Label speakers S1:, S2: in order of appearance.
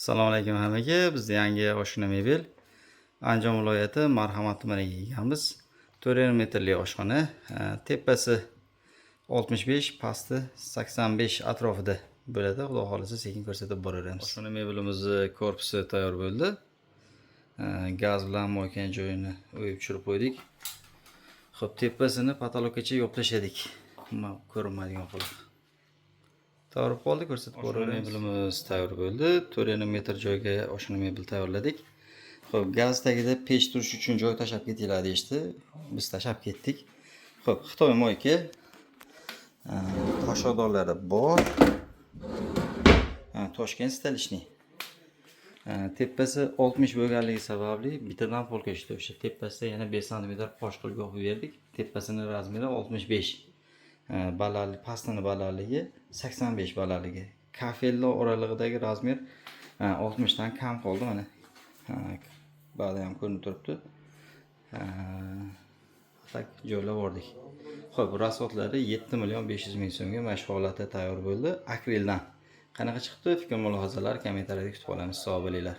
S1: Assalomu alaykum hammaga. Biz yangi oshxona mebel Andijon viloyati Marhamat tumaniga kelganmiz. 4,5 metrli oshxona. Tepasi 65, pasti 85 atrofida bo'ladi. Xudo xolisa sekin ko'rsatib boraveramiz. Oshxona mebelimizni korpusi tayyor bo'ldi. Gaz bilan moykan joyini o'yib tushirib qo'ydik. Xo'p, tepasini patologgacha yo'qlashadik. Ko'rinmaydigan qilib. Tayyor qoldi, ko'rsatib boraveramiz. Mebelimiz tayyor bo'ldi. 4,5 metr joyga oshxona mebel tayyorladik. Xo'p, gaz tagida pech turish uchun joy tashab ketinglar deyishdi. Biz tashab ketdik. Xo'p, Xitoy moyka toshaqdorlari bor. Toshkent stalishniy. Tepasi 60 bo'lganligi sababli bittadan polka ishdi. O'sha tepasida yana 5 sm qosh qilib yopib berdik. Tepasini razmeri 65. Balandlik, pastini balandligi 85 balandligi. Kafellar oralig'idagi razmer 60 dan kam qoldi mana. Ba'da ham ko'rinib turibdi. Tak joylab bordik. Xo'p, rasxodlari 7 million 500 ming so'mga mana shu holatda tayyor bo'ldi. Akrildan. Qanaqa chiqdi? Fikr mulohazalar kommentariyada kutib qolamiz. Sog' bo'linglar.